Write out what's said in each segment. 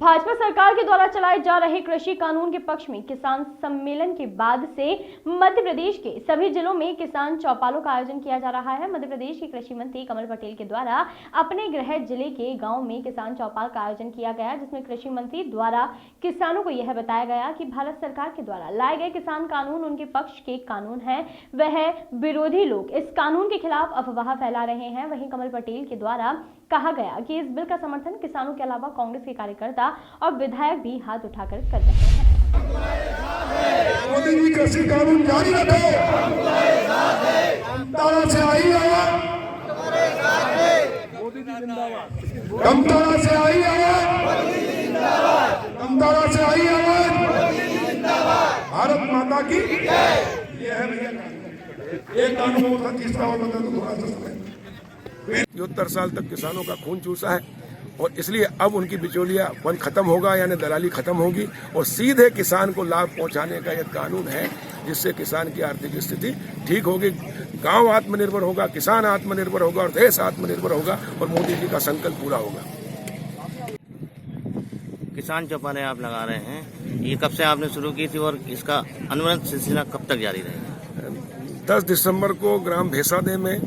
भाजपा सरकार के द्वारा चलाए जा रहे कृषि कानून के पक्ष में किसान सम्मेलन के बाद से मध्य प्रदेश के सभी जिलों में किसान चौपालों का आयोजन किया जा रहा है। मध्य प्रदेश के कृषि मंत्री कमल पटेल के द्वारा अपने गृह जिले के गांव में किसान चौपाल का आयोजन किया गया, जिसमें कृषि मंत्री द्वारा किसानों को यह बताया गया कि भारत सरकार के द्वारा लाए गए किसान कानून उनके पक्ष के कानून है। वह विरोधी लोग इस कानून के खिलाफ अफवाह फैला रहे हैं। वहीं कमल पटेल के द्वारा कहा गया कि इस बिल का समर्थन किसानों के अलावा कांग्रेस के कार्यकर्ता और विधायक भी हाथ उठाकर कर रहे हैं। मोदी जी कृषि कानून जारी रखे, तारा से आई आवाज, मोदी जी जिंदाबाद, कमतारा से आई आवाज, कमतारा से आई आवाज, भारत माता की ये है भैया। एक कानून था, तीसरा और बता दो थोड़ा सा समय। 70 साल तक किसानों का खून चूसा है और इसलिए अब उनकी बिचौलिया वन खत्म होगा, यानी दलाली खत्म होगी और सीधे किसान को लाभ पहुंचाने का यह कानून है, जिससे किसान की आर्थिक स्थिति ठीक होगी, गांव आत्मनिर्भर होगा, किसान आत्मनिर्भर होगा और देश आत्मनिर्भर होगा और मोदी जी का संकल्प पूरा होगा। किसान चौपालें आप लगा रहे हैं, ये कब से आपने शुरू की थी और इसका अनुबंध सिलसिला कब तक जारी रहेगा? 10 दिसंबर को ग्राम भेसादे में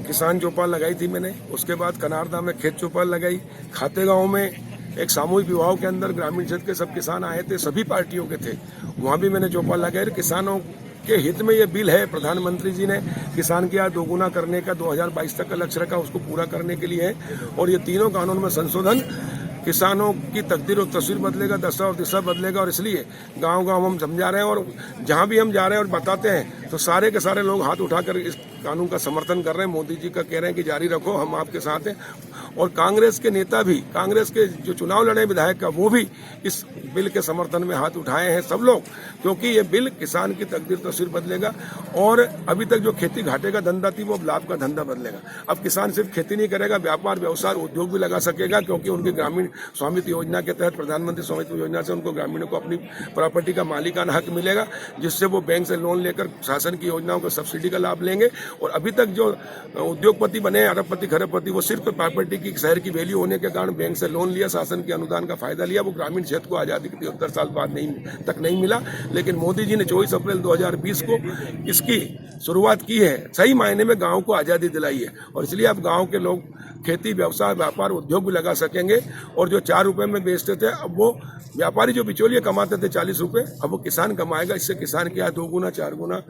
किसान चौपाल लगाई थी मैंने, उसके बाद कनारदा में खेत चौपाल लगाई, खातेगांव में एक सामूहिक विवाह के अंदर ग्रामीण क्षेत्र के सब किसान आए थे, सभी पार्टियों के थे, वहां भी मैंने चौपाल लगाई। किसानों के हित में ये बिल है, प्रधानमंत्री जी ने किसान की आय दोगुना करने का 2022 तक का लक्ष्य रखा, उसको पूरा करने के लिए है और ये तीनों कानून में संशोधन किसानों की तकदीर और तस्वीर बदलेगा, दशा और दिशा बदलेगा और इसलिए गांव-गांव हम समझा रहे हैं और जहां भी हम जा रहे हैं और बताते हैं तो सारे के सारे लोग हाथ उठाकर इस कानून का समर्थन कर रहे हैं। मोदी जी का कह रहे हैं कि जारी रखो, हम आपके साथ हैं और कांग्रेस के नेता भी, कांग्रेस के जो चुनाव लड़े विधायक का, वो भी इस बिल के समर्थन में हाथ उठाए हैं सब लोग, क्योंकि ये बिल किसान की तकदीर तस्वीर बदलेगा और अभी तक जो खेती घाटे का धंधा थी वो लाभ का धंधा बदलेगा। अब किसान सिर्फ खेती नहीं करेगा, व्यापार व्यवसाय उद्योग भी लगा सकेगा, क्योंकि उनकी ग्रामीण स्वामित्व योजना के तहत, प्रधानमंत्री स्वामित्व योजना से उनको ग्रामीणों को अपनी प्रॉपर्टी का मालिकाना हक मिलेगा, जिससे वो बैंक से लोन लेकर शासन की योजनाओं को सब्सिडी का लाभ लेंगे। और अभी तक जो उद्योगपति बने, अरबपति खरबपति, वो सिर्फ प्रॉपर्टी की, शहर की वैल्यू होने के कारण बैंक से लोन लिया, शासन के अनुदान का फायदा लिया, वो ग्रामीण क्षेत्र को आजादी के 73 साल बाद नहीं मिला। लेकिन मोदी जी ने 24 अप्रैल 2020 को इसकी शुरुआत की है, सही मायने में गांव को आजादी दिलाई है और इसलिए अब गांव के लोग खेती, व्यवसाय, व्यापार, उद्योग भी लगा सकेंगे और जो 4 रुपए में बेचते थे, अब वो व्यापारी जो बिचौलिए कमाते थे 40 रुपए, अब वो किसान कमाएगा। इससे किसान की आय 2 गुना, 4 गुना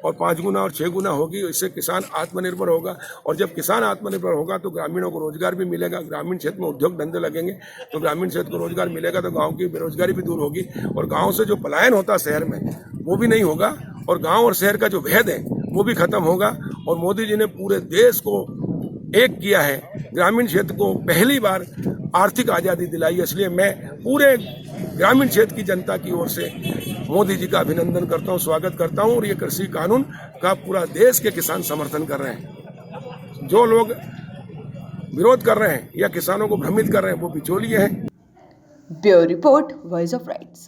और 5 गुना और 6 गुना होगी। इससे किसान आत्मनिर्भर होगा और जब किसान आत्मनिर्भर होगा तो ग्रामीणों को रोजगार भी मिलेगा, ग्रामीण क्षेत्र में उद्योग धंधे लगेंगे तो ग्रामीण क्षेत्र को रोजगार मिलेगा, तो गाँव की बेरोजगारी भी दूर होगी और गाँव से जो पलायन होता शहर में वो भी नहीं होगा और गाँव और शहर का जो भेद है वो भी खत्म होगा। और मोदी जी ने पूरे देश को एक किया है, ग्रामीण क्षेत्र को पहली बार आर्थिक आजादी दिलाई है, इसलिए मैं पूरे ग्रामीण क्षेत्र की जनता की ओर से मोदी जी का अभिनंदन करता हूं, स्वागत करता हूं और ये कृषि कानून का पूरा देश के किसान समर्थन कर रहे हैं। जो लोग विरोध कर रहे हैं या किसानों को भ्रमित कर रहे हैं वो बिचौलिए हैं। Bureau report, voice of rights.